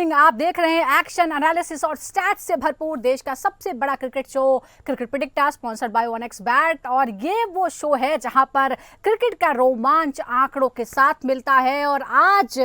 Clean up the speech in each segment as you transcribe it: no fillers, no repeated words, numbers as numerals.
Morning. आप देख रहे हैं एक्शन एनालिसिस और स्टैट्स से भरपूर देश का सबसे बड़ा cricket show cricket predictor, sponsored by 1xBet। और ये वो शो है जहां पर क्रिकेट का रोमांच आंकड़ों के साथ मिलता है। और आज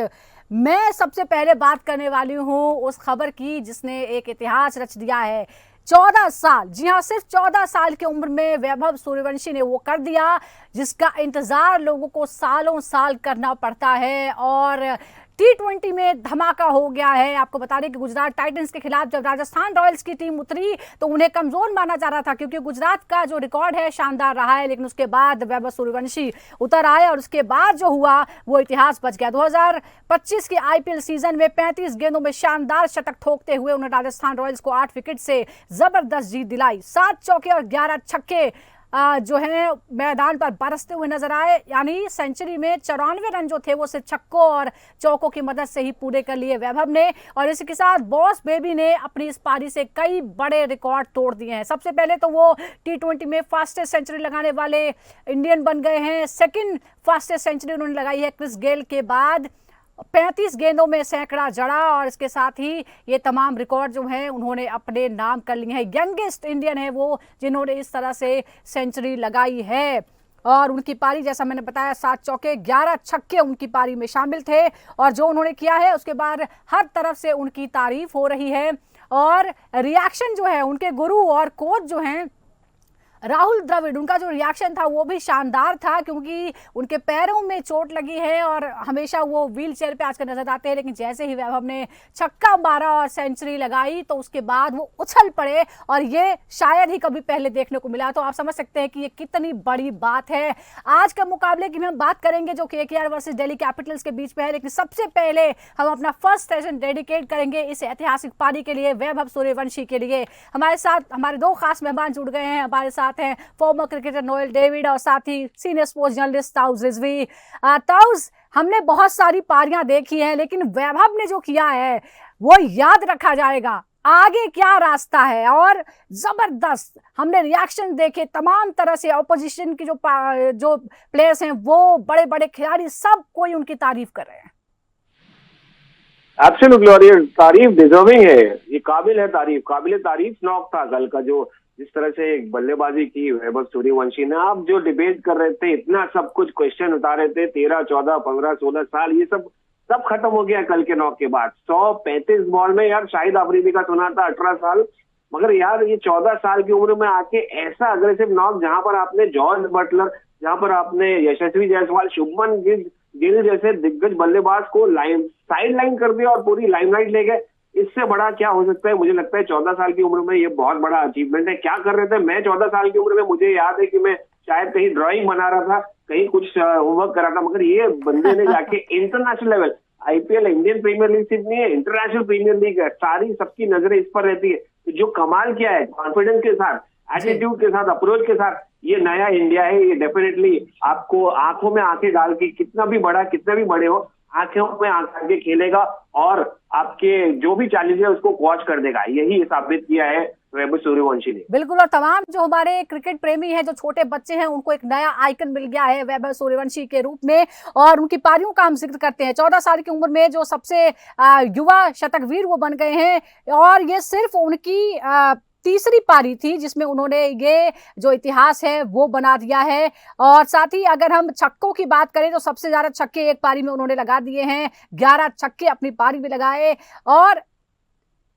मैं सबसे पहले बात करने वाली हूं उस खबर की जिसने एक इतिहास रच दिया है। 14 साल, जी हाँ, सिर्फ 14 साल की उम्र में वैभव सूर्यवंशी ने वो कर दिया जिसका इंतजार लोगों को सालों साल करना पड़ता है। और T20 में धमाका हो गया है। आपको बता दें कि गुजरात टाइटंस के खिलाफ जब राजस्थान रॉयल्स की टीम उतरी तो उन्हें कमजोर माना जा रहा था, क्योंकि गुजरात का जो रिकॉर्ड है शानदार रहा है। लेकिन उसके बाद वैभव सूर्यवंशी उतर आए और उसके बाद जो हुआ वो इतिहास बच गया। 2025 के IPL सीजन में 35 गेंदों में शानदार शतक ठोकते हुए उन्होंने राजस्थान रॉयल्स को 8 विकेट से जबरदस्त जीत दिलाई। 7 चौके और 11 छक्के जो है मैदान पर बरसते हुए नजर आए। यानी सेंचुरी में 94 रन जो थे वो सिर्फ छक्कों और चौकों की मदद से ही पूरे कर लिए वैभव ने। और इसके साथ बॉस बेबी ने अपनी इस पारी से कई बड़े रिकॉर्ड तोड़ दिए हैं। सबसे पहले तो वो T20 में फास्टेस्ट सेंचुरी लगाने वाले इंडियन बन गए हैं। सेकंड फास्टेस्ट सेंचुरी उन्होंने लगाई है क्रिस गेल के बाद। 35 गेंदों में सैकड़ा जड़ा और इसके साथ ही ये तमाम रिकॉर्ड जो हैं उन्होंने अपने नाम कर लिए हैं। यंगेस्ट इंडियन है वो जिन्होंने इस तरह से सेंचुरी लगाई है। और उनकी पारी, जैसा मैंने बताया, 7 चौके 11 छक्के उनकी पारी में शामिल थे। और जो उन्होंने किया है उसके बाद हर तरफ से उनकी तारीफ हो रही है। और रिएक्शन जो है उनके गुरु और कोच जो हैं राहुल द्रविड़, उनका जो रिएक्शन था वो भी शानदार था, क्योंकि उनके पैरों में चोट लगी है और हमेशा वो व्हील चेयर पे आजकल नजर आते हैं। लेकिन जैसे ही वैभव ने छक्का मारा और सेंचुरी लगाई तो उसके बाद वो उछल पड़े और ये शायद ही कभी पहले देखने को मिला। तो आप समझ सकते हैं कि ये कितनी बड़ी बात है। आज का मुकाबले की हम बात करेंगे जो KKR वर्सेस दिल्ली कैपिटल्स के बीच में है। लेकिन सबसे पहले हम अपना फर्स्ट सेशन डेडिकेट करेंगे इस ऐतिहासिक पारी के लिए, वैभव सूर्यवंशी के लिए। हमारे साथ हमारे 2 खास मेहमान जुड़ गए हैं। हमारे साथ हैं फॉर्मर क्रिकेटर नोएल डेविड और साथ ही सीनियर स्पोर्ट्स जर्नलिस्ट ताउज रिजवी। ताउज, हमने बहुत सारी पारियां देखी हैं लेकिन वैभव ने जो किया है वो याद रखा जाएगा। आगे क्या रास्ता है? और जबरदस्त हमने रिएक्शन देखे तमाम तरह से। ऑपोजिशन की जो प्लेयर्स हैं, वो बड़े बड़े खिलाड़ी, सब कोई उनकी तारीफ कर रहे हैं। एब्सोल्युटली, और ये तारीफ डिजर्विंग है, ये काबिल है तारीफ, काबिल तारीफ नॉक था कल का जो जिस तरह से बल्लेबाजी की वैभव सूर्यवंशी ने। आप जो डिबेट कर रहे थे, इतना सब कुछ क्वेश्चन उठा रहे थे, 13, 14, 15, 16 साल, ये सब खत्म हो गया कल के नॉक के बाद। 135 बॉल में यार शाहिद अफरीदी का सुना था 18 साल, मगर यार ये 14 साल की उम्र में आके ऐसा अग्रेसिव नॉक, जहां पर आपने जॉर्ज बटलर, जहां पर आपने यशस्वी जायसवाल, शुभमन गिल जैसे दिग्गज बल्लेबाज को साइड लाइन कर दिया और पूरी लाइमलाइट ले गए। इससे बड़ा क्या हो सकता है? मुझे लगता है 14 साल की उम्र में ये बहुत बड़ा अचीवमेंट है। क्या कर रहे थे? मैं 14 साल की उम्र में, मुझे याद है कि मैं शायद कहीं ड्राइंग बना रहा था, कहीं कुछ होमवर्क कर रहा था, मगर ये बंदे ने जाके international level, IPL Indian Premier League सिर्फ नहीं है, इंटरनेशनल प्रीमियर लीग है, सारी सबकी नजरें इस पर रहती है। तो जो कमाल किया है, कॉन्फिडेंस के साथ, एटीट्यूड के साथ, अप्रोच के साथ, ये नया इंडिया है। ये डेफिनेटली आपको आंखों में आंखें डाल के, कितना भी बड़ा, कितना भी बड़े हो, आंखों में आंखें के खेलेगा और आपके जो भी चैलेंज है उसको क्वॉच कर देगा। यही साबित किया है वैभव सूर्यवंशी ने। बिल्कुल। और तमाम जो हमारे क्रिकेट प्रेमी हैं, जो छोटे बच्चे हैं, उनको एक नया आइकन मिल गया है वैभव सूर्यवंशी के रूप में। और उनकी पारियों का हम जिक्र करते हैं। 14 साल की उम्र में जो सबसे युवा शतकवीर वो बन गए हैं। और ये सिर्फ उनकी तीसरी पारी थी जिसमें उन्होंने ये जो इतिहास है वो बना दिया है। और साथ ही अगर हम छक्कों की बात करें तो सबसे ज्यादा छक्के एक पारी में उन्होंने लगा दिए हैं, 11 छक्के अपनी पारी में लगाए। और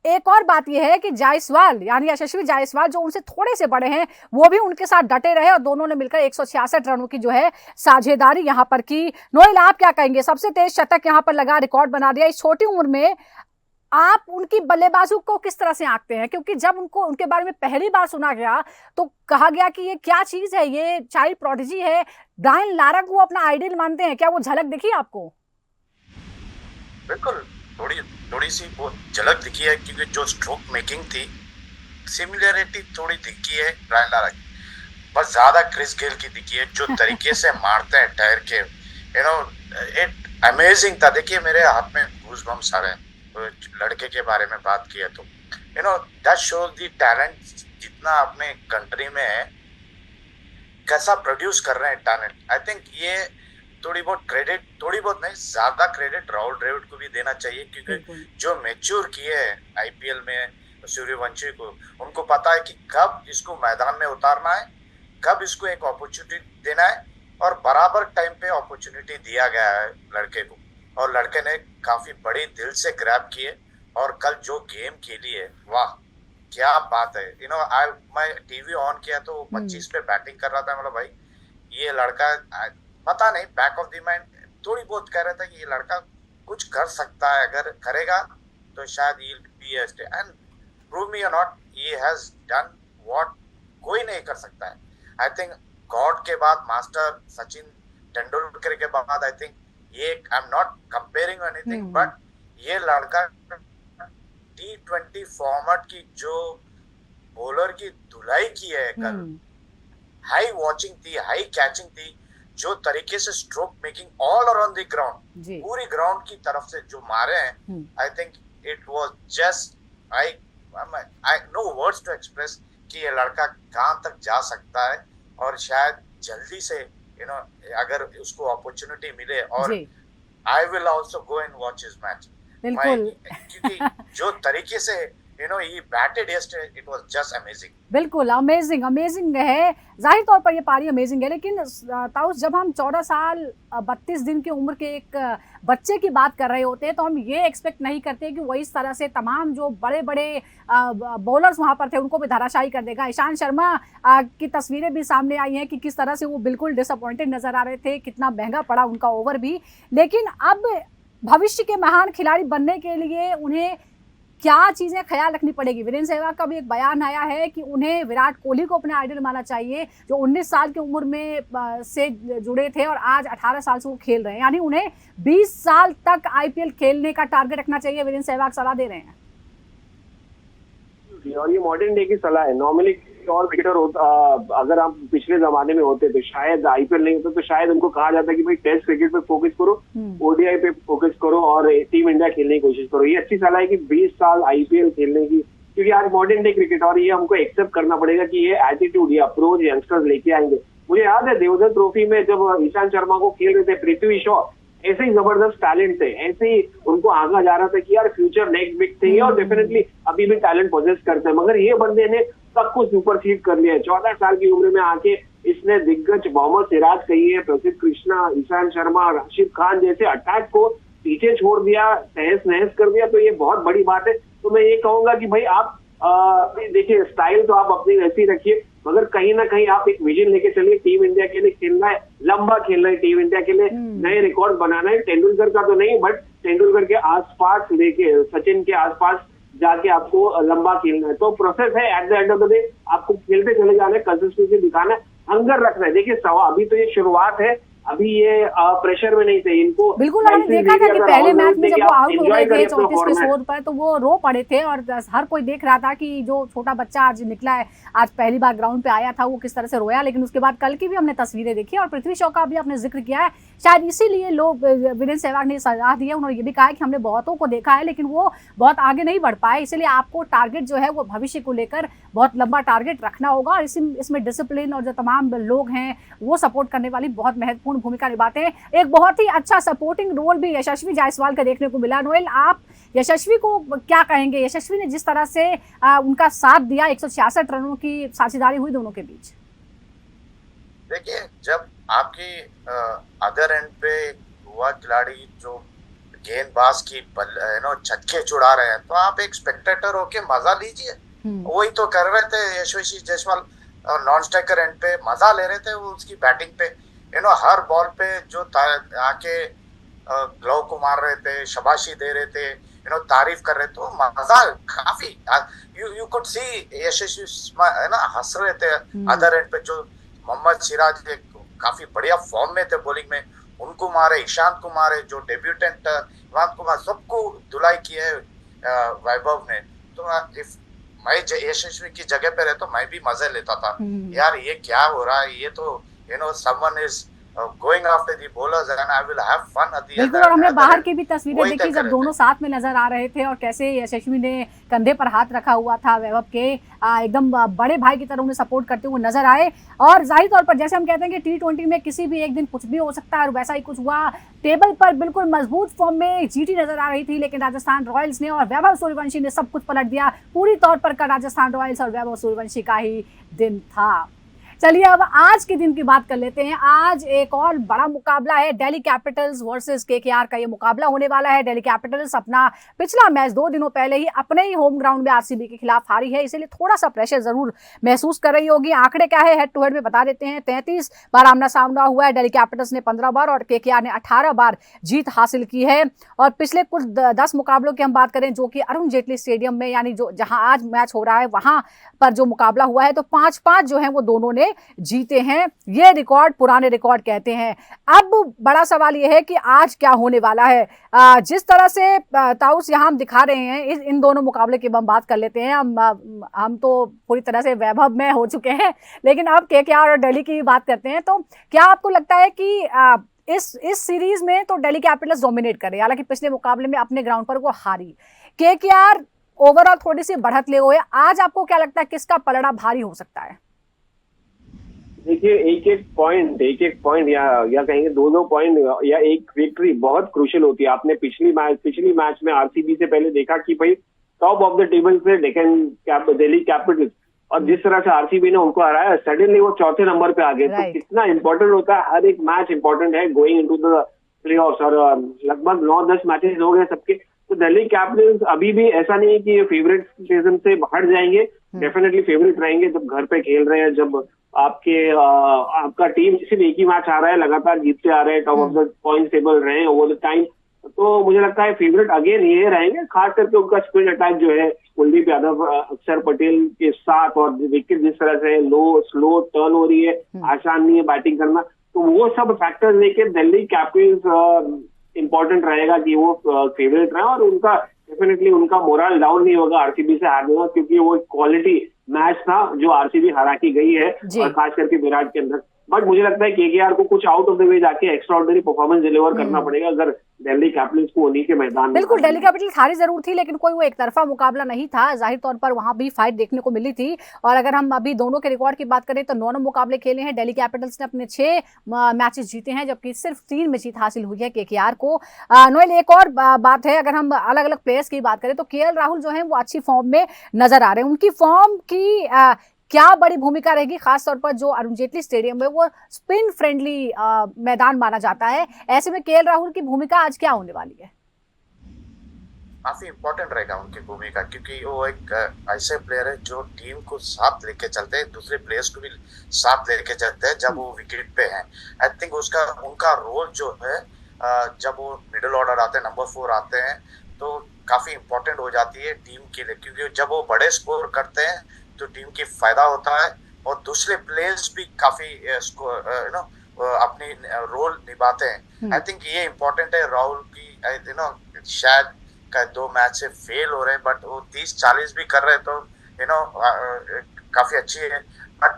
एक और बात यह है कि जायसवाल, यानी यशस्वी जायसवाल, जो उनसे थोड़े से बड़े हैं, वो भी उनके साथ डटे रहे और दोनों ने मिलकर 166 रनों की जो है साझेदारी यहां पर की। नोएल, आप क्या कहेंगे? सबसे तेज शतक यहां पर लगा, रिकॉर्ड बना दिया इस छोटी उम्र में। आप उनकी बल्लेबाजों को किस तरह से आंकते हैं? क्योंकि जब उनके बारे में पहली बार सुना गया तो कहा गया कि ये क्या चीज है, ये चाइल्ड प्रोडिजी है। ब्रायन लारा को अपना आइडियल मानते हैं, क्या वो झलक दिखी आपको? बिल्कुल, थोड़ी सी वो झलक दिखी है, क्योंकि जो स्ट्रोक मेकिंग थी, सिमिलरिटी थोड़ी दिखी है ब्रायन लारा की, बस ज्यादा क्रिस गेल की दिखी है। जो तरीके से मारते हैं ठहर के, इट अमेजिंग था। देखिए, मेरे हाथ में गूज़बम्प्स आ रहे हैं लड़के के बारे में बात किया तो दैट शोज द टैलेंट जितना अपने कंट्री में है, कैसा प्रोड्यूस कर रहे हैं टैलेंट। आई थिंक ये थोड़ी बहुत नहीं, ज्यादा क्रेडिट राहुल द्रविड़ को भी देना चाहिए, क्योंकि बिल्कुल। जो मैच्योर किए हैं आईपीएल में सूर्यवंशी को, उनको पता है कि कब इसको मैदान में उतारना है, कब इसको एक अपॉर्चुनिटी देना है, और बराबर टाइम पे अपॉर्चुनिटी दिया गया है लड़के को, और लड़के ने काफी बड़ी दिल से ग्रैब किए, और कल जो गेम खेली है, वाह क्या बात है। मैं टीवी ऑन किया तो 25 पे बैटिंग कर रहा था, मतलब भाई ये लड़का, पता नहीं बैक ऑफ द माइंड थोड़ी बहुत कह रहा था कि ये लड़का कुछ कर सकता है, अगर करेगा तो शायद ही बी एंड प्रूव मी और not, he has done what कोई नहीं कर सकता है। आई थिंक गॉड के बाद, मास्टर सचिन तेंदुलकर के बाद, आई थिंक ये, I am not comparing anything, but ये लड़का T20 फॉर्मेट की जो बॉलर की धुलाई की है कल, हाई वॉचिंग थी, हाई कैचिंग थी, जो तरीके से stroke making all around the ground, पूरी ग्राउंड की तरफ से जो मारे हैं, I think it was just, I no words to express कि ये लड़का कहाँ तक जा सकता है, और शायद जल्दी से अगर उसको अपॉर्चुनिटी मिले, और I will also go and watch his match, क्योंकि जो तरीके से he batted yesterday, it was just amazing. बिल्कुल अमेजिंग है, जाहिर तौर पर ये पारी अमेजिंग है, लेकिन ताउस जब हम 14 साल 32 दिन की उम्र के एक बच्चे की बात कर रहे होते हैं, तो हम ये एक्सपेक्ट नहीं करते कि वो इस तरह से तमाम जो बड़े बड़े बॉलर्स वहाँ पर थे उनको भी धराशायी कर देगा। ईशांत शर्मा की तस्वीरें भी सामने आई हैं कि किस तरह से वो बिल्कुल डिसअपॉइंटेड नजर आ रहे थे, कितना महंगा पड़ा उनका ओवर भी। लेकिन अब भविष्य के महान खिलाड़ी बनने के लिए उन्हें क्या चीजें ख्याल रखनी पड़ेगी? वीरेंद्र सहवाग का भी एक बयान आया है कि उन्हें विराट कोहली को अपने आइडल मानना चाहिए, जो 19 साल की उम्र में से जुड़े थे और आज 18 साल से वो खेल रहे हैं, यानी उन्हें 20 साल तक आईपीएल खेलने का टारगेट रखना चाहिए। वीरेंद्र सहवाग सलाह दे रहे हैं, और ये मॉडर्न डे की सलाह है। नॉर्मली और क्रिकेटर अगर आप पिछले जमाने में होते तो शायद आईपीएल नहीं होता, तो शायद उनको कहा जाता कि भाई टेस्ट क्रिकेट पे फोकस करो, ओडीआई पे फोकस करो, और टीम इंडिया खेलने की कोशिश करो। ये अच्छी सलाह है कि 20 साल आईपीएल खेलने की, क्योंकि आज मॉडर्न डे क्रिकेट, और ये हमको एक्सेप्ट करना पड़ेगा कि ये एटीट्यूड, ये अप्रोच यंगस्टर्स लेके आएंगे। मुझे याद है देवधर ट्रॉफी में जब ईशांत शर्मा को खेल रहे थे पृथ्वी शॉ, ऐसे ही जबरदस्त टैलेंट थे, ऐसे ही उनको आगा जा रहा था कि यार फ्यूचर नेक्स्ट बिग थिंग है, और डेफिनेटली अभी भी टैलेंट पोजेस करते हैं, मगर ये बंदे ने सब कुछ सुपरसीड कर लिया है। 14 साल की उम्र में आके इसने दिग्गज मोहम्मद सिराज कही है, प्रसिद्ध कृष्णा, ईशांत शर्मा, राशिद खान जैसे अटैक को पीछे छोड़ दिया, तहस नहस कर दिया, तो ये बहुत बड़ी बात है। तो मैं ये कहूंगा कि भाई आप देखिए, स्टाइल तो आप अपनी वैसी रखिए, मगर कहीं ना कहीं आप एक विजन लेके चलिए। टीम इंडिया के लिए खेलना है, लंबा खेलना है, टीम इंडिया के लिए नए रिकॉर्ड बनाना है। तेंदुलकर का तो नहीं, बट तेंदुलकर के आसपास लेके, सचिन के आसपास जाके आपको लंबा खेलना है। तो प्रोसेस है, at the end of the day आपको खेलते चले जाना है, कंसिस्टेंसी दिखाना है, हंगर रखना है। देखिए अभी तो ये शुरुआत है, अभी ये प्रेशर में नहीं थे इनको। बिल्कुल, हमने देखा था कि पहले मैच में जब वो आउट हो गए थे 34 के स्कोर पर, तो वो रो पड़े थे, और हर कोई देख रहा था कि जो छोटा बच्चा आज निकला है, आज पहली बार ग्राउंड पे आया था, वो किस तरह से रोया। लेकिन उसके बाद कल की भी हमने तस्वीरें देखी, और पृथ्वी शॉ का भी आपने जिक्र किया है, शायद इसीलिए लोग, वीरेंद्र सहवाग ने सलाह दी है, उन्होंने ये भी कहा है कि हमने बहुतों को देखा है लेकिन वो बहुत आगे नहीं बढ़ पाए, इसलिए आपको टारगेट जो है वो भविष्य को लेकर बहुत लंबा टारगेट रखना होगा, और इसमें डिसिप्लिन और जो तमाम लोग हैं वो सपोर्ट करने वाली बहुत महत्वपूर्ण भूमिका निभाते हैं। एक बहुत ही अच्छा सपोर्टिंग रोल भी यशस्वी जायसवाल का देखने को मिला। नोएल, आप यशस्वी को क्या कहेंगे? यशस्वी ने जिस तरह से उनका साथ दिया, 166 रनों की साझेदारी हुई दोनों के बीच। देखिए, जब आपकी अदर एंड पे युवा खिलाड़ी जो गेंदबाज की छक्के छुड़ा रहे हैं, तो आप एक स्पेक्टेटर होके मजा लीजिए। वही तो कर रहे थे यशस्वी जायसवाल, नॉन स्ट्राइकर एंड पे मजा ले रहे थे वो उसकी बैटिंग पे। हर बॉल पे जो आके ग्लव को मार रहे थे, शाबाशी दे रहे थे, तारीफ कर रहे थे, तो मजा काफी, यू कुड सी यशस्वी हंस रहे थे अदर एंड पे। जो मोहम्मद सिराज काफी बढ़िया फॉर्म में थे बॉलिंग में, उनको मारे, ईशांत को मारे, जो डेब्यूटेंट इमाम को मारे, सबको धुलाई की है वैभव ने। तो इफ मैं यशस्वी की जगह पे रहता तो मैं भी मजे लेता था, यार ये क्या हो रहा है, ये तो someone is going after the bowlers and I will have fun at the बिल्कुल, और हमने other बाहर end. की भी तस्वीरें वही देखी तय जब कर दोनों रहे थे. साथ में नजर आ रहे थे और कैसे यशस्वी ने कंधे पर हाथ रखा हुआ था वैभव के, एकदम बड़े भाई की तरह उन्हें सपोर्ट करते हुए नजर आए। और जाहिर तौर पर जैसे हम कहते हैं कि T20 में किसी भी एक दिन कुछ भी हो सकता है, और वैसा ही कुछ हुआ। टेबल पर बिल्कुल मजबूत फॉर्म में जीटी नजर आ रही थी, लेकिन राजस्थान रॉयल्स ने और वैभव सूर्यवंशी ने सब कुछ पलट दिया। पूरी तौर पर का राजस्थान रॉयल्स और वैभव सूर्यवंशी का ही दिन था। चलिए अब आज के दिन की बात कर लेते हैं। आज एक और बड़ा मुकाबला है, दिल्ली कैपिटल्स वर्सेस केकेआर का ये मुकाबला होने वाला है। दिल्ली कैपिटल्स अपना पिछला मैच 2 दिनों पहले ही अपने ही होम ग्राउंड में आरसीबी के खिलाफ हारी है, इसीलिए थोड़ा सा प्रेशर जरूर महसूस कर रही होगी। आंकड़े क्या है हेड टू हेड में बता देते हैं। 33 बार आमना सामना हुआ है, दिल्ली कैपिटल्स ने 15 बार और केकेआर ने 18 बार जीत हासिल की है। और पिछले कुछ 10 मुकाबलों की हम बात करें जो कि अरुण जेटली स्टेडियम में, यानी जो जहां आज मैच हो रहा है वहां पर जो मुकाबला हुआ है, तो 5-5 जो है वो दोनों ने जीते हैं। ये रिकॉर्ड पुराने रिकॉर्ड कहते हैं। अब बड़ा सवाल ये है कि आज क्या होने वाला है। जिस तरह से ताउस यहाँ हम दिखा रहे हैं, इन दोनों मुकाबले की हम बात कर लेते हैं। हम तो पूरी तरह से वैभव में हो चुके हैं, लेकिन अब केकेआर और दिल्ली की बात करते हैं। तो क्या आपको लगता है कि इस सीरीज में तो दिल्ली कैपिटल्स डोमिनेट करे, हालांकि पिछले मुकाबले में अपने ग्राउंड पर वो हारी। केकेआर ओवरऑल थोड़ी सी बढ़त ले हुए। आज आपको क्या लगता है किसका पलड़ा भारी हो सकता है? देखिए, एक एक पॉइंट या कहेंगे 2-2 पॉइंट या एक विक्ट्री बहुत क्रूशियल होती है। आपने पिछली मैच में आरसीबी से पहले देखा कि भाई टॉप ऑफ द टेबल से दिल्ली कैपिटल्स, और जिस तरह से आरसीबी ने उनको हराया, सडनली वो चौथे नंबर पे आ गए। तो कितना इंपॉर्टेंट होता है, हर एक मैच इंपॉर्टेंट है गोइंग इनटू द प्लेऑफ्स। और लगभग 9-10 मैचेस हो गए सबके। तो दिल्ली कैपिटल्स अभी भी ऐसा नहीं है कि ये फेवरेट सीजन से हट जाएंगे, डेफिनेटली फेवरेट रहेंगे। जब घर पे खेल रहे हैं, जब आपका टीम सिर्फ एक ही मैच आ रहा है, लगातार जीतते आ रहे हैं, top of the point table रहे हैं ओवर द टाइम, तो मुझे लगता है फेवरेट अगेन ये रहेंगे। खास करके उनका स्पिन अटैक जो है कुलदीप यादव, अक्षर पटेल के साथ, और विकेट जिस तरह से स्लो टर्न हो रही है, आसान नहीं है बैटिंग करना, तो वो सब फैक्टर्स लेके दिल्ली कैपिटल्स इंपॉर्टेंट रहेगा कि वो फेवरेट रहे। और उनका डेफिनेटली उनका मोरल डाउन नहीं होगा आरसीबी से हारने का, क्योंकि वो क्वालिटी मैच था जो आरसीबी हरा के गई है, और खास करके विराट के अंदर। बट मुझे लगता है केकेआर को कुछ आउट ऑफ द वे जाके एक्स्ट्राऑर्डिनरी परफॉर्मेंस डिलीवर करना पड़ेगा अगर दिल्ली कैपिटल्स को उन्हीं के मैदान में। बिल्कुल, दिल्ली कैपिटल्स हारी जरूर थी, लेकिन कोई वो एक तरफा मुकाबला नहीं था। जाहिर तौर पर वहां भी फाइट देखने को मिली थी। और अगर हम अभी दोनों के रिकॉर्ड की बात करें तो 9 मुकाबले खेले हैं दिल्ली कैपिटल्स ने, अपने 6 मैचेस जीते हैं, जबकि सिर्फ 3 में जीत हासिल हुई है केकेआर को। नोएल, एक और बात है, अगर हम अलग अलग प्लेयर्स की बात करें तो केएल राहुल जो है वो अच्छी फॉर्म में नजर आ रहे हैं। उनकी फॉर्म की क्या बड़ी भूमिका रहेगी, खासतौर पर जो अरुण जेटली स्टेडियम है वो स्पिन फ्रेंडली मैदान माना जाता है। ऐसे में केएल राहुल की भूमिका आज क्या होने वाली है? काफी इंपॉर्टेंट रहेगा उनकी भूमिका, क्योंकि वो एक ऐसे प्लेयर है जो टीम को साथ लेके चलते हैं, दूसरे प्लेयर्स को भी साथ लेके चलते हैं जब वो विकेट पे हैं। आई थिंक उनका रोल जो है, जब वो मिडिल ऑर्डर आते हैं, नंबर 4 आते हैं, तो काफी इंपॉर्टेंट हो जाती है टीम के लिए, क्योंकि जब वो बड़े स्कोर करते हैं तो टीम की फायदा होता है, और दूसरे प्लेयर्स भी काफी अपनी रोल निभाते हैं। आई थिंक ये इम्पोर्टेंट है राहुल की। शायद 2 मैच से फेल हो रहे हैं, बट वो 30-40 भी कर रहे हैं, तो काफी अच्छी है। बट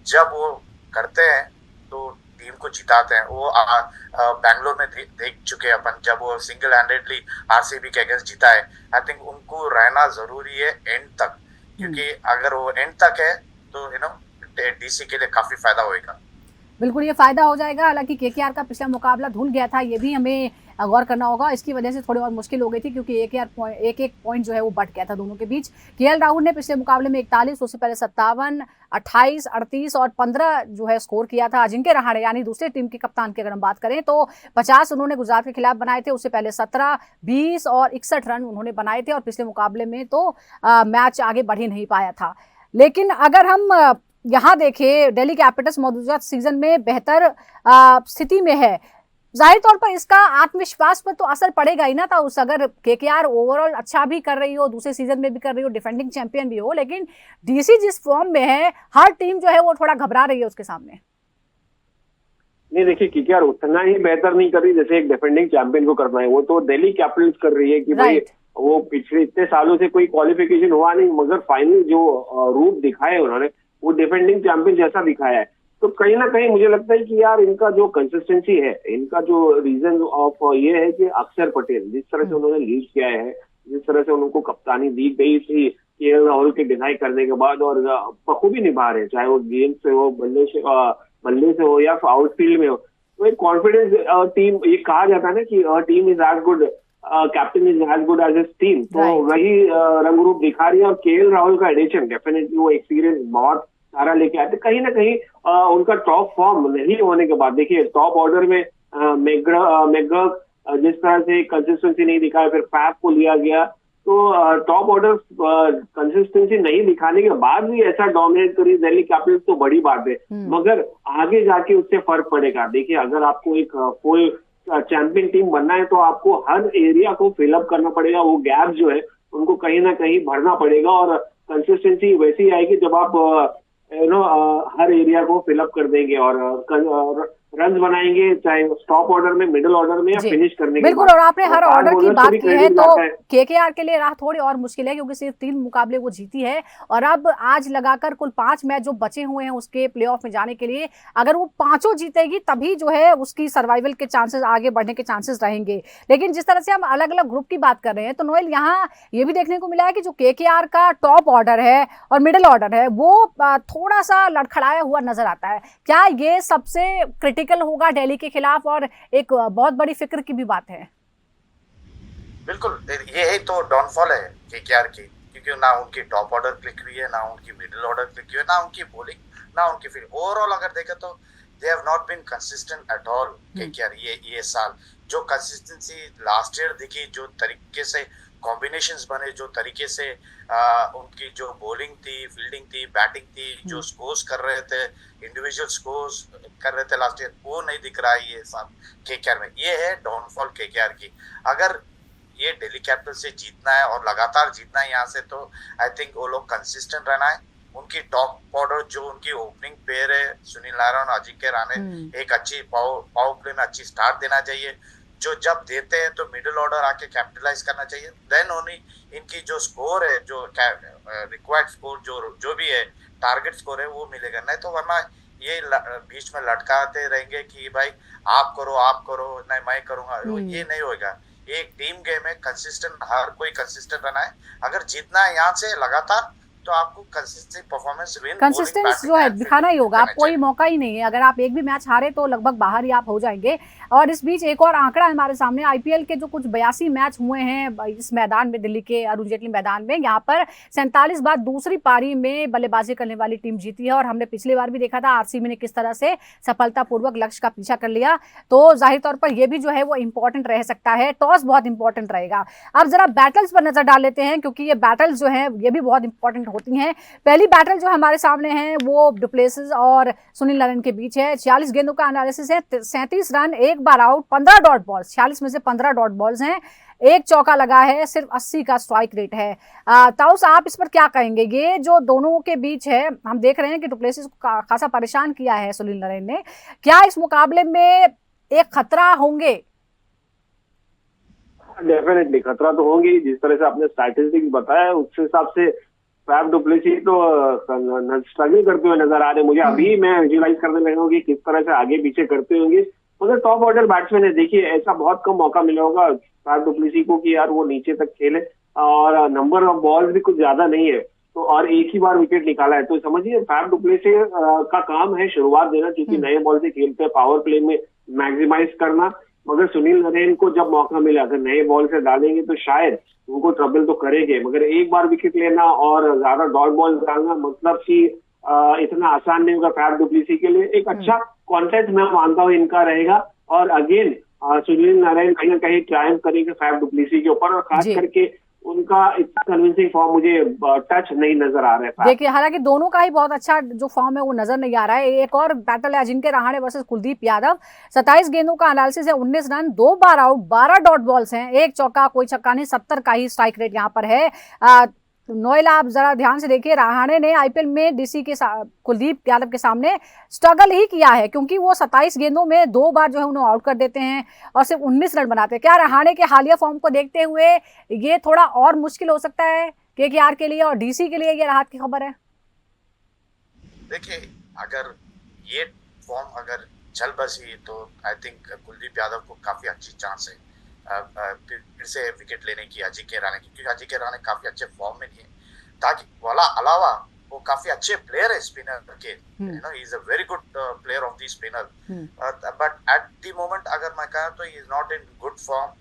जब वो करते हैं तो टीम को जिताते हैं। वो बैंगलोर में देख चुके हैं अपन, जब वो सिंगल हैंडेडली आरसीबी के अगेंस्ट जीता है। आई थिंक उनको रहना जरूरी है एंड तक, क्योंकि अगर वो एंड तक है तो डीसी के लिए काफी फायदा होगा। बिल्कुल, ये फायदा हो जाएगा। हालांकि केकेआर का पिछला मुकाबला धुल गया था, ये भी हमें गौर करना होगा। इसकी वजह से थोड़ी और मुश्किल हो गई थी, क्योंकि एक पॉइंट जो है वो बढ़ गया था दोनों के बीच। केएल राहुल ने पिछले मुकाबले में 41, उससे पहले 57, 28, 38 और 15 जो है स्कोर किया था। अजिंक्य रहाणे यानी दूसरे टीम के कप्तान की अगर हम बात करें तो 50 उन्होंने गुजरात के खिलाफ बनाए थे, उससे पहले 17, 20 और 61 रन उन्होंने बनाए थे। और पिछले मुकाबले में तो मैच आगे बढ़ ही नहीं पाया था। लेकिन अगर हम यहाँ देखें, दिल्ली कैपिटल्स मौजूदा सीजन में बेहतर स्थिति में है। जाहिर तौर पर इसका आत्मविश्वास पर तो असर पड़ेगा ही ना। था उस अगर केकेआर ओवरऑल अच्छा भी कर रही हो, दूसरे सीजन में भी कर रही हो, डिफेंडिंग चैंपियन भी हो, लेकिन डीसी जिस फॉर्म में है, हर टीम जो है वो थोड़ा घबरा रही है उसके सामने। नहीं, देखिए केकेआर उतना ही बेहतर नहीं कर रही जैसे एक डिफेंडिंग चैंपियन को करना है। वो तो दिल्ली कैपिटल्स कर रही है कि भाई वो पिछले इतने सालों से कोई क्वालिफिकेशन हुआ नहीं, मगर फाइनल जो रूप दिखाया है उन्होंने, वो डिफेंडिंग चैंपियन जैसा दिखाया है। तो कहीं ना कहीं मुझे लगता है कि यार इनका जो कंसिस्टेंसी है, इनका जो रीजन ऑफ ये है कि अक्षर पटेल जिस तरह से उन्होंने लीड किया है, जिस तरह से उनको कप्तानी दी गई थी केएल राहुल के डिनाई करने के बाद, और बखूबी निभा रहे हैं, चाहे वो गेंद से हो, बल्ले से हो या आउटफील्ड में हो। तो एक कॉन्फिडेंस टीम, ये कहा जाता है ना कि team is as good, captain is as good as his team, तो वही रंग रूप दिखा रही है। और केएल राहुल का एडिशन डेफिनेटली वो एक्सपीरियंस बहुत सारा लेके आते। कहीं ना कहीं उनका टॉप फॉर्म नहीं होने के बाद, देखिए टॉप ऑर्डर में मैकग्रा जिस तरह से कंसिस्टेंसी नहीं दिखाया, फिर फैफ को लिया गया, तो टॉप ऑर्डर कंसिस्टेंसी नहीं दिखाने के बाद भी ऐसा डोमिनेट करी दिल्ली कैपिटल्स तो बड़ी बात है, मगर आगे जाके उससे फर्क पड़ेगा। देखिए अगर आपको एक फुल चैंपियन टीम बनना है तो आपको हर एरिया को फिलअप करना पड़ेगा, वो गैप जो है उनको कहीं ना कहीं भरना पड़ेगा, और कंसिस्टेंसी वैसी आएगी जब आप हर एरिया को फिलअप कर देंगे और रन बनाएंगे, चाहे टॉप ऑर्डर में, मिडिल ऑर्डर में या फिनिश करने के बिल्कुल। बाद। और आपने हर ऑर्डर की बात की है तो है। केकेआर के लिए राह थोड़ी और मुश्किल है, क्योंकि सिर्फ 3 मुकाबले वो जीती है और अब आज लगाकर कुल 5 मैच जो बचे हुए हैं उसके प्लेऑफ में जाने के लिए, अगर वो 5 जीतेगी तभी जो है उसकी सर्वाइवल के चांसेस, आगे बढ़ने के चांसेस रहेंगे। लेकिन जिस तरह से हम अलग अलग ग्रुप की बात कर रहे हैं, तो नोएल यहाँ ये भी देखने को मिला है कि जो केकेआर का टॉप ऑर्डर है और मिडिल ऑर्डर है वो थोड़ा सा लड़खड़ाया हुआ नजर आता है। क्या ये सबसे क्रिटिकल होगा दिल्ली के खिलाफ, और एक बहुत बड़ी फिक्र की भी बात है? बिल्कुल, ये है तो डाउनफॉल है केकेआर की, क्योंकि ना उनकी टॉप ऑर्डर क्लिक हुई है, ना उनकी मिडिल ऑर्डर क्लिक हुई है, ना उनकी बॉलिंग, ना उनकी फील्डिंग। ओवरऑल अगर देखें तो they have not been consistent at all KKR ये साल। जो कंसिस्टेंसी लास्ट ईयर दिखी, जो तरीके से कॉम्बिनेशंस बने, जो तरीके से उनकी जो बॉलिंग थी, फील्डिंग थी, बैटिंग थी, जो स्कोर्स कर रहे थे, इंडिविजुअल स्कोर्स कर रहे थे लास्ट ईयर, वो नहीं दिख रहा है ये साल केकेआर में। ये है डाउनफॉल केकेआर की। अगर ये दिल्ली कैपिटल से जीतना है और लगातार जीतना है यहाँ से, तो आई थिंक वो लोग कंसिस्टेंट रहना है। उनकी टॉप ऑर्डर जो उनकी ओपनिंग पेयर है, सुनील नारायण और अजिंक्य रहाणे, एक अच्छी पावर प्ले में अच्छी स्टार्ट देना चाहिए। जो जब देते हैं तो मिडिल ऑर्डर आके कैपिटलाइज करना चाहिए, देन ओनली इनकी जो स्कोर है, जो रिक्वायर्ड स्कोर जो भी है, टारगेट स्कोर है, वो मिलेगा। नहीं तो वरना ये बीच में लटकाते रहेंगे कि भाई आप करो, नहीं मैं करूंगा, ये नहीं होगा। एक टीम गेम है, कंसिस्टेंट, हर कोई कंसिस्टेंट रहना है। अगर जीतना है यहाँ से लगातार, तो आपको कंसिस्टेंट परफॉर्मेंस, कंसिस्टेंस जो है दिखाना ही होगा, आपको कोई मौका ही नहीं है। अगर आप एक भी मैच हारे तो लगभग बाहर ही आप हो जाएंगे। और इस बीच एक और आंकड़ा हमारे सामने, आईपीएल के जो कुछ 82 मैच हुए हैं इस मैदान में, दिल्ली के अरुण जेटली मैदान में, यहाँ पर 47 बार दूसरी पारी में बल्लेबाजी करने वाली टीम जीती है। और हमने पिछली बार भी देखा था आरसीबी ने किस तरह से सफलतापूर्वक लक्ष्य का पीछा कर लिया। तो जाहिर तौर पर यह भी जो है वो इंपॉर्टेंट रह सकता है, टॉस बहुत इंपॉर्टेंट रहेगा। अब जरा बैटल्स पर नजर डाल लेते हैं, क्योंकि ये बैटल्स जो है ये भी बहुत इंपॉर्टेंट होती हैं। पहली बैटल जो हमारे सामने है वो डुप्लेसिस और सुनील नारायण के बीच है। 46 गेंदों का एनालिसिस है, 37 रन, 1 बार आउट, 15 डॉट बॉल्स, 46 में से 15 डॉट बॉल्स हैं, 1 चौका लगा है, सिर्फ 80 का स्ट्राइक रेट है। ताउस, आप इस पर क्या कहेंगे? ये जो दोनों के बीच है, हम देख रहे हैं कि डुप्लेसिस को खासा परेशान किया है सुनील नारायण ने। क्या इस मुकाबले में एक खतरा होंगे? डेफिनेटली खतरा तो होंगे। जिस तरह से आपने स्टैटिस्टिक्स बताया उस हिसाब से फैफ डु प्लेसिस तो स्ट्रगल करते हुए नजर आ रहे। मुझे अभी मैं विजुअलाइज करने लगा कि किस तरह से आगे पीछे करते होंगे, मगर टॉप ऑर्डर बैट्समैन है, देखिए ऐसा बहुत कम मौका मिला होगा फैफ डु प्लेसिस को कि यार वो नीचे तक खेले, और नंबर ऑफ बॉल्स भी कुछ ज्यादा नहीं है, तो और एक ही बार विकेट निकाला है। तो समझिए फैफ डु प्लेसिस का काम है शुरुआत देना, क्योंकि नए बॉल से खेलते हैं, पावर प्ले में मैक्सिमाइज करना। मगर सुनील नारायण को जब मौका मिला, अगर नए बॉल से डालेंगे तो शायद उनको ट्रबल तो करेंगे, मगर एक बार विकेट लेना और ज्यादा डॉट बॉल डालना मतलब कि इतना आसान नहीं होगा फैफ डु प्लेसिस के लिए। एक अच्छा कॉन्टेस्ट मैं मानता हूँ इनका रहेगा, और अगेन सुनील नारायण कहीं ना कहीं ट्रायम्फ करेंगे फैफ डु प्लेसिस के ऊपर, और खास करके उनका इतना कन्विंसिंग फॉर्म मुझे टच नहीं नजर आ रहा है। देखिए हालांकि दोनों का ही बहुत अच्छा जो फॉर्म है वो नजर नहीं आ रहा है। एक और बैटल है अजिंक्य रहाणे वर्सेस कुलदीप यादव। 27 गेंदों का एनालिसिस है, 19 रन, 2 बार आउट, 12 डॉट बॉल्स हैं, 1 चौका, कोई छक्का नहीं, 70 का ही स्ट्राइक रेट यहाँ पर है। नोएल, आप जरा ध्यान से देखिए, रहाणे ने आईपीएल में डीसी के कुलदीप यादव के सामने स्ट्रगल ही किया है, क्योंकि वो 27 गेंदों में 2 बार जो है उन्हें आउट कर देते हैं और सिर्फ 19 रन बनाते हैं। क्या रहाणे के हालिया फॉर्म को देखते हुए ये थोड़ा और मुश्किल हो सकता है केकेआर के लिए, और डीसी के लिए ये राहत की खबर है? देखिए, अगर ये फॉर्म अगर चल बसी तो आई थिंक कुलदीप यादव को काफी अच्छी चांस है फिर से विकेट लेने की अजिंक्य रहाणे की, क्योंकि अजिंक्य रहाणे काफी अच्छे फॉर्म में नहीं है। ताकि वाला अलावा वो काफी अच्छे प्लेयर है स्पिनर के, you know he is a very good player of the spinner, but at the moment अगर मैं कहूं तो he is not in good form,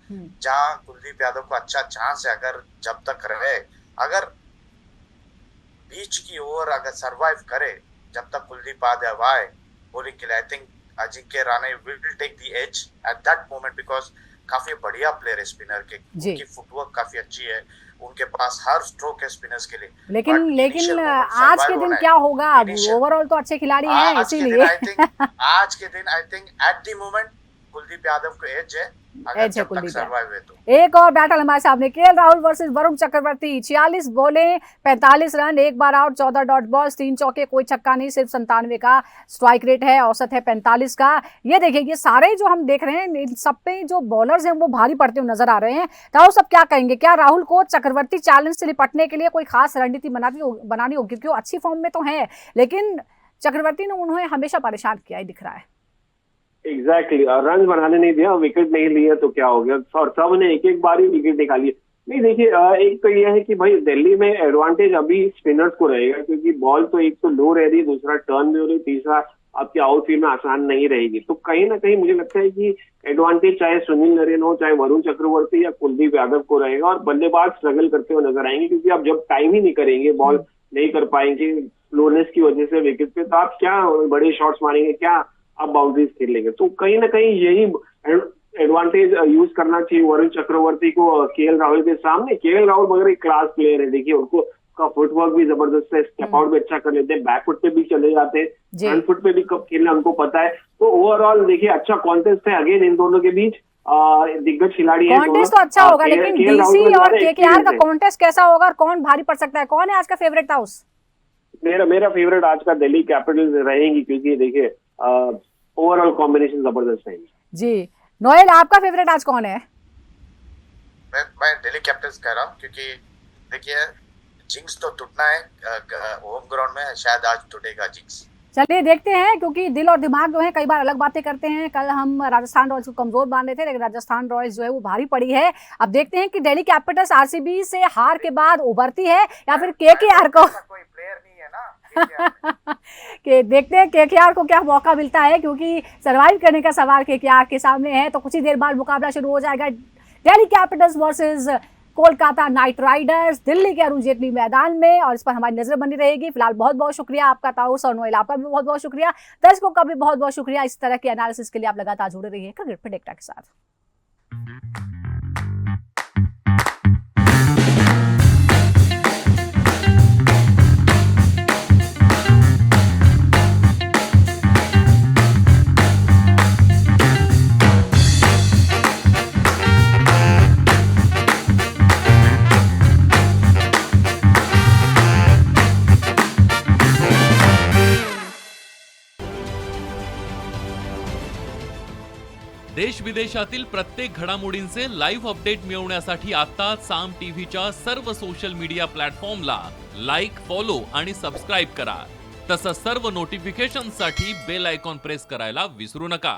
जहां कुलदीप यादव को अच्छा चांस है अगर जब तक रहे, अगर बीच की ओवर अगर सरवाइव करे जब तक कुलदीप यादव आए बॉलिंग के लिए, I think Ajinkya Rahane will take the edge at that moment, because काफी बढ़िया प्लेयर है स्पिनर के, उनकी फुटवर्क काफी अच्छी है, उनके पास हर स्ट्रोक है स्पिनर्स के लिए। लेकिन आज के दिन क्या होगा? ओवरऑल तो अच्छे खिलाड़ी हैं, इसीलिए आज के दिन I think at the moment Kuldeep Yadav को एज है, अगर जब तक सरवाइव है तो। एक और बैटल हमारे सामने, केएल राहुल वर्सेस वरुण चक्रवर्ती। 46 बोले, 45 रन, एक बार आउट, 14 डॉट बॉल्स, 3 चौके, कोई छक्का नहीं, सिर्फ 97 का स्ट्राइक रेट है, औसत है 45 का। ये देखिए, ये सारे जो हम देख रहे हैं इन सब पे जो बॉलर्स हैं वो भारी पड़ते हुए नजर आ रहे हैं। तो सब क्या कहेंगे, क्या राहुल को चक्रवर्ती चैलेंज से निपटने के लिए कोई खास रणनीति बनानी होगी? क्योंकि वो अच्छी फॉर्म में तो है, लेकिन चक्रवर्ती ने उन्हें हमेशा परेशान किया ही दिख रहा है। एग्जैक्टली रन बनाने नहीं दिया, विकेट नहीं लिया तो क्या हो गया, और सब ने एक एक बार ही विकेट निकाली। नहीं देखिए, एक तो यह है कि भाई दिल्ली में एडवांटेज अभी स्पिनर्स को रहेगा, क्योंकि बॉल तो एक तो लो रह रही, दूसरा टर्न में हो रही, तीसरा आपकी आउटफील्ड में आसान नहीं रहेगी। तो कहीं ना कहीं मुझे लगता है कि एडवांटेज चाहे सुनील नरेन हो, चाहे वरुण चक्रवर्ती या कुलदीप यादव को रहेगा, और बल्लेबाज स्ट्रगल करते हुए नजर आएंगे, क्योंकि आप जब टाइम ही नहीं करेंगे, बॉल नहीं कर पाएंगे स्लोनेस की वजह से विकेट पे, तो आप क्या बड़े शॉट्स मारेंगे, क्या आप बाउंड्रीज खेल लेंगे। तो कहीं ना कहीं यही एडवांटेज यूज करना चाहिए वरुण चक्रवर्ती को केएल राहुल के सामने। केएल राहुल मगर एक क्लास प्लेयर है, देखिए उनको का फुटवर्क भी जबरदस्त है, स्टेप आउट भी अच्छा कर लेते हैं, बैकफुट पे भी चले जाते हैं, फ्रंट फुट पे भी कब खेलना उनको पता है। तो ओवरऑल देखिए अच्छा कॉन्टेस्ट है अगेन इन दोनों के बीच, दिग्गज खिलाड़ी है। कॉन्टेस्ट तो अच्छा होगा, लेकिन डीसी और केकेआर का कॉन्टेस्ट कैसा होगा और कौन भारी पड़ सकता है? कौन है आज का फेवरेट हाउस? मेरा फेवरेट आज का दिल्ली कैपिटल्स रहेंगी, क्योंकि देखिए ओवरऑल कॉम्बिनेशन जबरदस्त है जी। नोएल, आपका फेवरेट आज कौन है? मैं दिल्ली कैपिटल्स कह रहा हूँ, क्योंकि देखिए जिंक्स तो टूटना है होम ग्राउंड में, शायद आज टूटेगा जिंक्स। चलिए देखते हैं, क्योंकि दिल और दिमाग जो है कई बार अलग बातें करते हैं। कल हम राजस्थान रॉयल्स को कमजोर मान रहे थे, लेकिन राजस्थान रॉयल्स जो है वो भारी पड़ी है। अब देखते हैं कि दिल्ली कैपिटल्स आरसीबी से हार के बाद उभरती है या फिर केकेआर को कोई प्लेयर नहीं है ना कि देखते हैं केकेआर को क्या मौका मिलता है, क्योंकि सरवाइव करने का सवाल केकेआर के सामने है। तो कुछ ही देर बाद मुकाबला शुरू हो जाएगा, Delhi Capitals versus Kolkata night Riders, Delhi के अरुण जेटली मैदान में, और इस पर हमारी नजर बनी रहेगी। फिलहाल बहुत बहुत शुक्रिया आपका ताउस और नोएल, आपका भी बहुत बहुत शुक्रिया, दर्शकों का भी बहुत बहुत शुक्रिया। इस तरह के एनालिसिस के लिए आप लगातार जुड़े रहिए क्रिकेट प्रेडिक्टर के साथ। देश विदेशातील प्रत्येक घडामोडींचे लाईव्ह अपडेट मिळवण्यासाठी आता साम टीव्हीच्या सर्व सोशल मीडिया प्लॅटफॉर्मला लाईक, फॉलो आणि सबस्क्राईब करा। तसंच सर्व नोटिफिकेशनसाठी बेल आयकॉन प्रेस करायला विसरू नका।